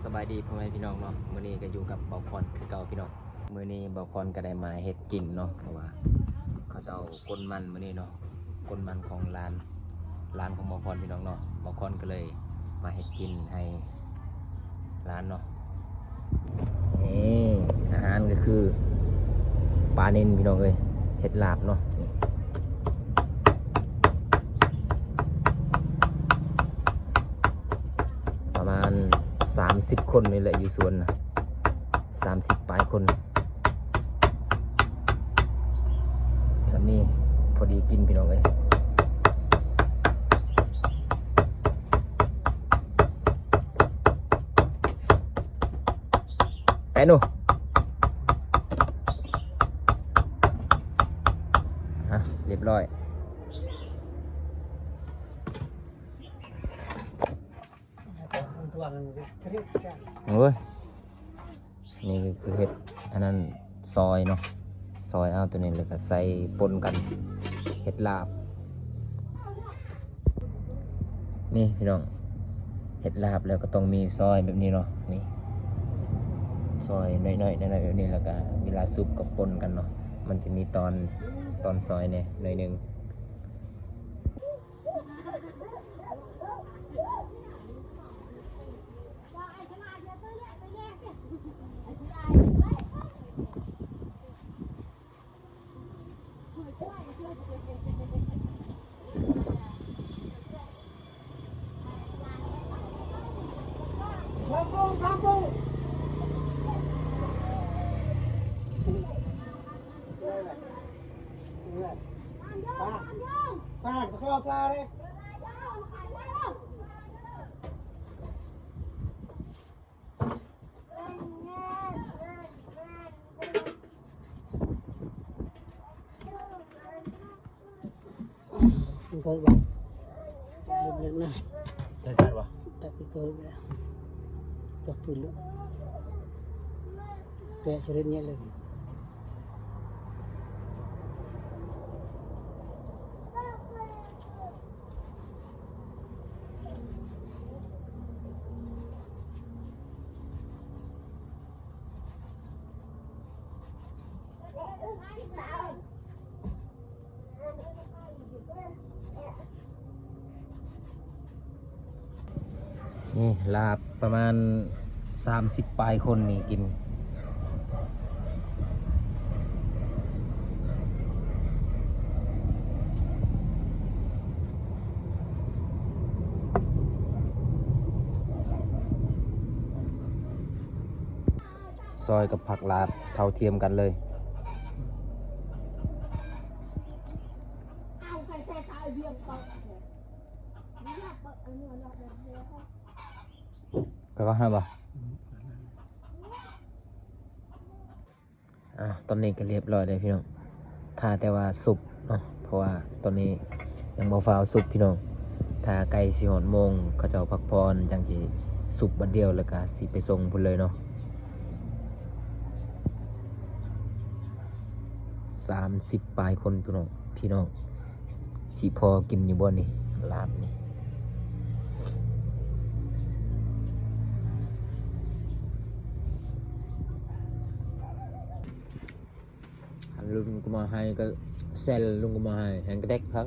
สบายดีพ่อแม่พี่น้องเนาะมื้อนี้ก็อยู่กับเบาพรคือเก่าพี่น้องมื้อนี้เบาพรก็ได้มาเฮ็ดกินเนาะเพราะว่าเขาจะเอาก้นมันมื้อนี้เนาะก้นมันของร้านของเบาพรพี่น้องเนาะเบาพรก็เลยมาเฮ็ดกินให้ร้านเนาะนี่อาหารก็คือปลานิลพี่น้องเอ้ยเฮ็ดลาบเนาะประมาณ30คนนี่แหละอยู่สวนนะ30ปลายคนสำนี้พอดีกินพี่น้องเอ้ยไปหนูเรียบร้อยโอ้ยนี่คือเห็ดอันนั้นซอยเนาะซอยเอาตัวนี้เลยก็ใส่ปนกันเห็ดลาบนี่พี่น้องเห็ดลาบแล้วก็ต้องมีซอยแบบนี้เนาะนี่ซอยน้อยๆแบบนี้แล้วก็เวลาซุปกับปนกันเนาะมันจะมีตอนซอยเนี่ยหน่อยนึงป้าเข้าปลาเลยเคยบอกเล็กๆนะใช่ใช่ปะแต่เคยแบบจับปืนลูกแกะชนิดนี้เลยนี่ลาบประมาณ30ปลายคนนี่กินซอยกับผักลาบเท่าเทียมกันเลยก็ห้าบ่ตอนนี้ก็เรียบร้อยเลยพี่น้องถ้าแต่ว่าสุกเนาะเพราะว่าตอนนี้ยังบ่ฟ้าวสุกพี่น้องถ้าไก่สิหอนโมงเขาจะพักพรจังสิสุกบัดเดียวแล้วก็สิไปส่งพุ่นเลยเนาะ30ปลายคนพี่น้องสิพอกินอยู่บ่นี่ลาบนี่ลุงก็มาให้ก็เซลลุงก็มาให้แหงกระเด็กพัก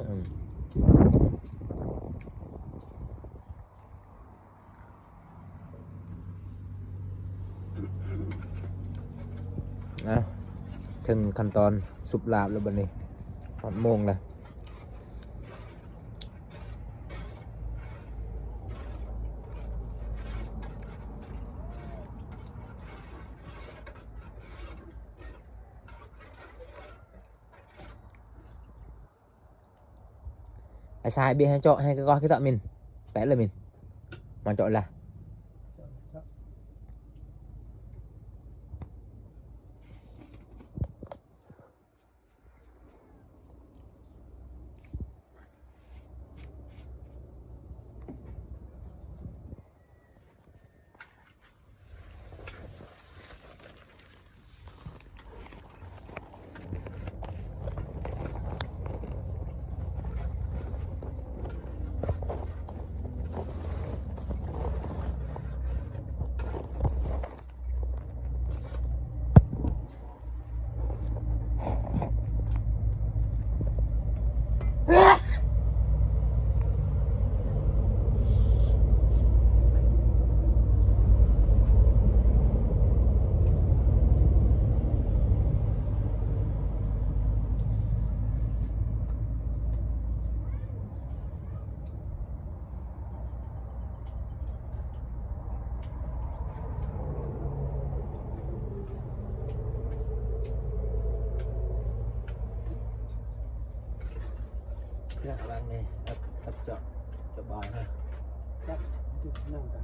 ถึงขั้นตอนสุบลาบแล้วบัดนี้หอดโมงแล้วsai biết hay chọn hay cái coi cái tạo mình vẽ là mình mà chọn là เนี่ยบางนี่อัดเจาะบอยฮะ ครับจุดนั่งกัน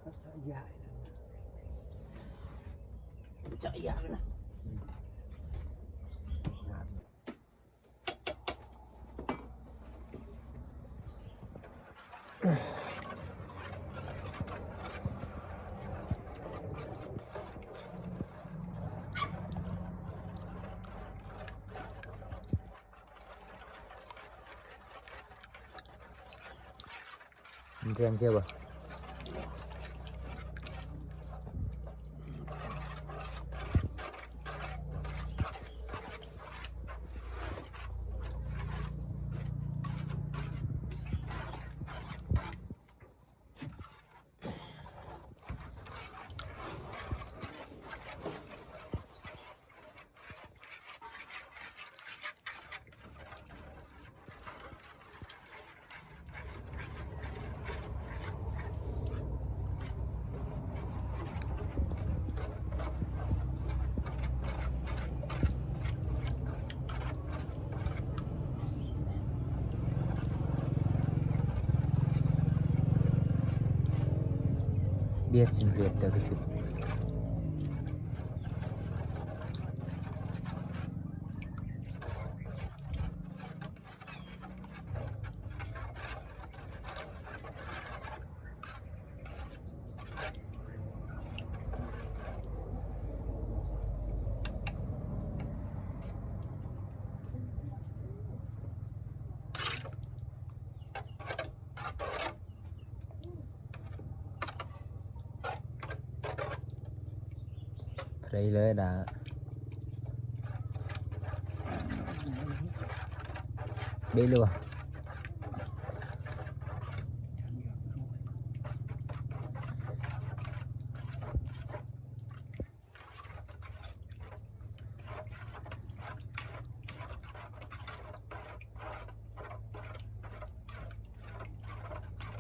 ก็จะใหญ่นะจะใหญ่นะ Mình xem chưa bà? Biết xin Việt được cái chữ Đâyเลยđã đi luôn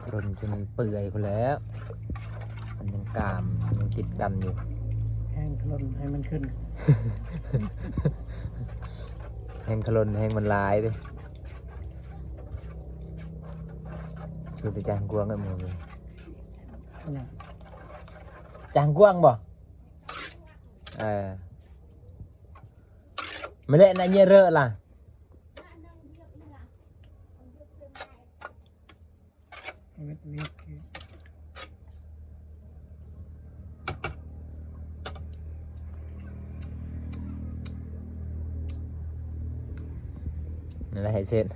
คนจนเปื่อยไปแล้วมันยังกามยังติดกันอยู่ แห้งคลนให้มันขึ้น แห้งขลนแห้งมันลายดิช่วยไปจางกวางกันหมดเลย นะ จางกวางบ่ไม่เล่นนะเยอะเรอะล่ะเวทเวท นั่นแหละให้เสร็จ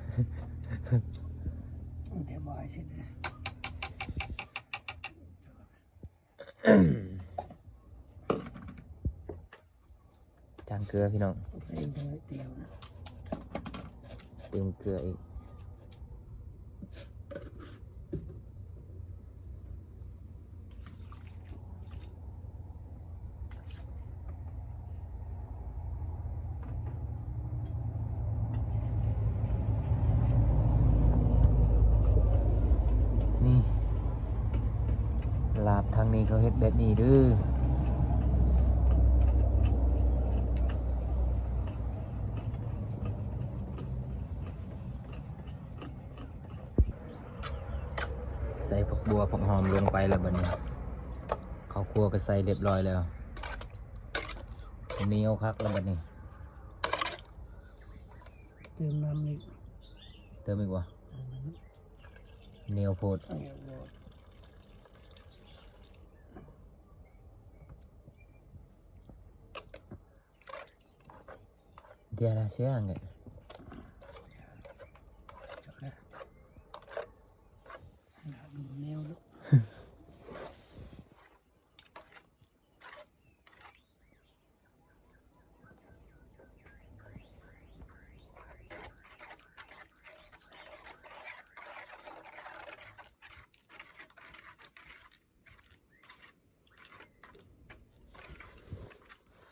เดี๋ยวบ่อยสินะ จางเกลือพี่น้อง เพลงเลยเดียวนะ เติมเกลืออีกนี่ลาบทางนี้เขาเฮ็ดแบบนี้เด้อใส่ผักบัวผักหอมลงไปแล้วบัดนี้ข้าวคั่วก็ใส่เรียบร้อยแล้วเหนียวคักแล้วบัดนี้ เติมน้ำอีก เติมอีกวะเหนียวโพด เอาเดี๋ยวบ่อย tiada siang nggak? Coba. Nggak dunia lu.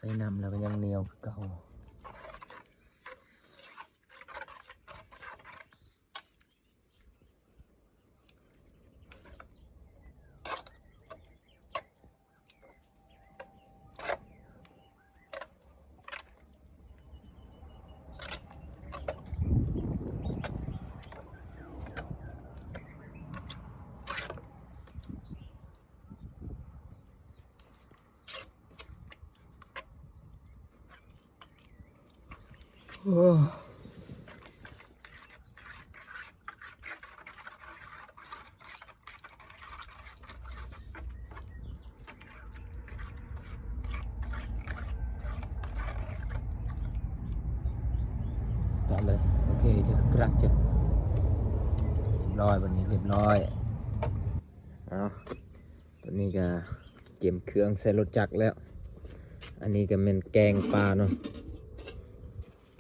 ใส่น้ำแล้วก็ยังเหนียวคือเก่าต่อเลยโอเคจะกรักจะเรียบร้อยวันนี้เรียบร้อยเอาตอนนี้ก็เก็บเครื่องใส่รถจักรแล้วอันนี้ก็เป็นแกงปลาเนาะ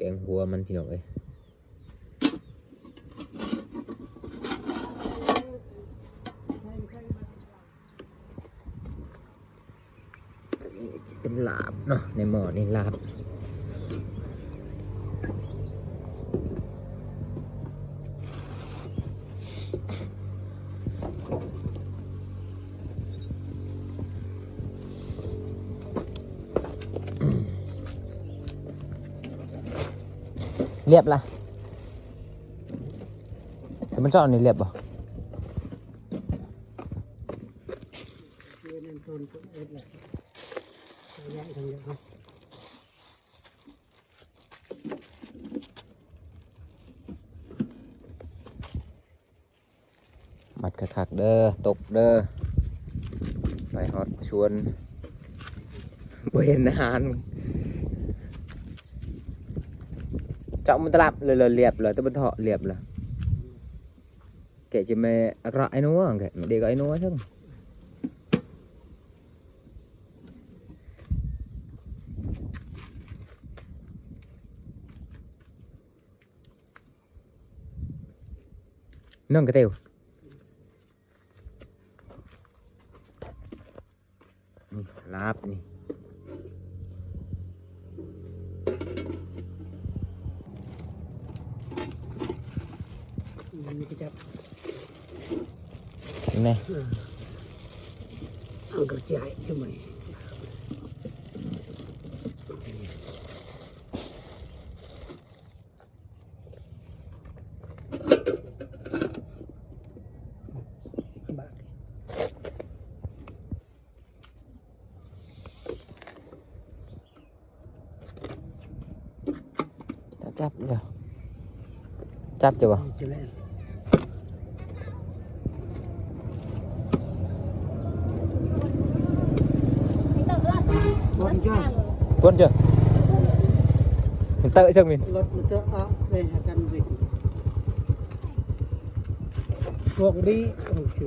แกงหัวมันพี่น้องเอ้ยตัวนี้จะเป็นลาบเนาะในหม้อนี่ลาบเรียบละแต่มันชอบอันนี้เรียบป่ะ เรียนนั่นต้นก็เอ็ดแหละระยะทางเดียวครับ มัดคักๆเด้อตกเด้อไปฮอดชวนเว้นอาหารเจาะมันตลับเลยเรียบเลยตะบันเถาะเรียบเลยแกจะไม่อักระไอ้นัวแกไม่ได้ก็ไอ้นัวซึ่งนึ่งกระเตียวนี่ลาบนี่ มันก็จะ นี่ เอากระจายขึ้นมาบาท จับเดี๋ยวจับจะบ่ จะเล่นบนจ้า quân chưa mình tự cho mình รถมันจะเอาไปหากันวิ่งพวกนี้โอ้โห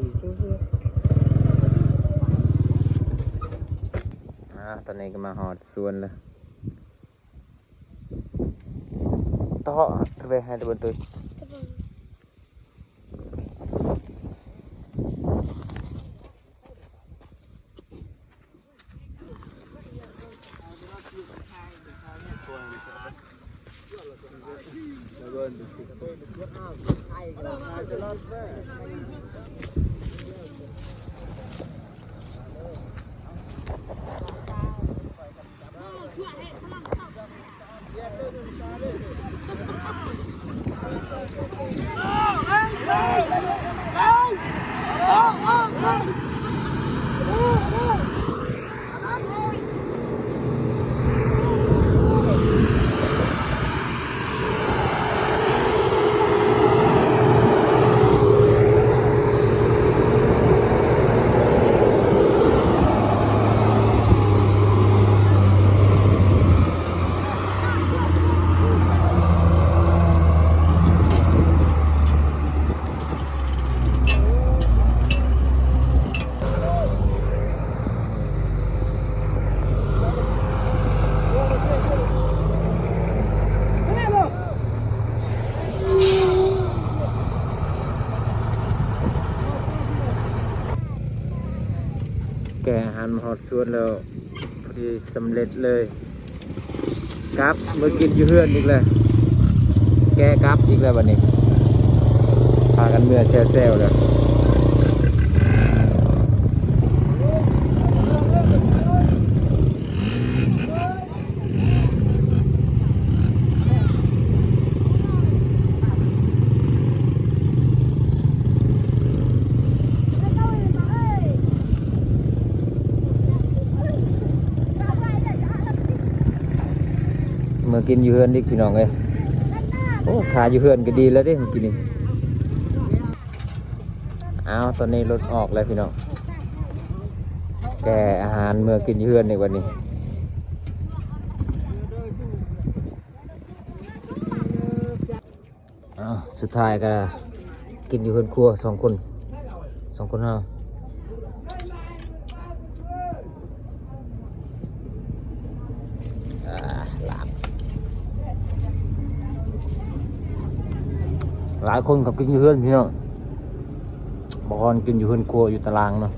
ตอนนี้ก็มาหอดส่วนเลยต่อทำไมให้ตัวบนตัว ารมาฮอดสวนแล้วพอดีสำเร็จเลยครับมื้อกินอยู่เฮือนอีกเลยแกครับอีกแล้ววันนี้พากันเมื่อแซวๆเลยเมื่อกินอยู่เฮือนอีกพี่น้องเลยโอ้ขาอยู่เฮือนก็ดีแล้วเด้เมื่อกี้นี้เอาตอนนี้รถออกแล้วพี่น้องแกอาหารเมื่อกินอยู่เฮือนในวันนี้เอาสุดท้ายก็กินอยู่เฮือนครัวสองคนเฮาลาบหลายคนกับกินอยู่เฮือนพี่น้องบอลกินอยู่เฮือนครัวอยู่ตารางเนาะ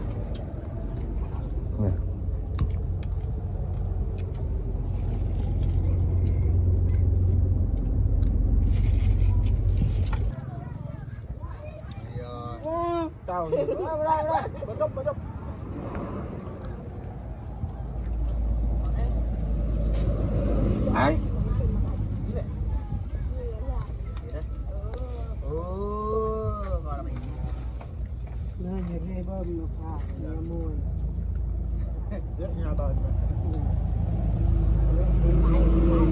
เต่าเนี่ยมาจบ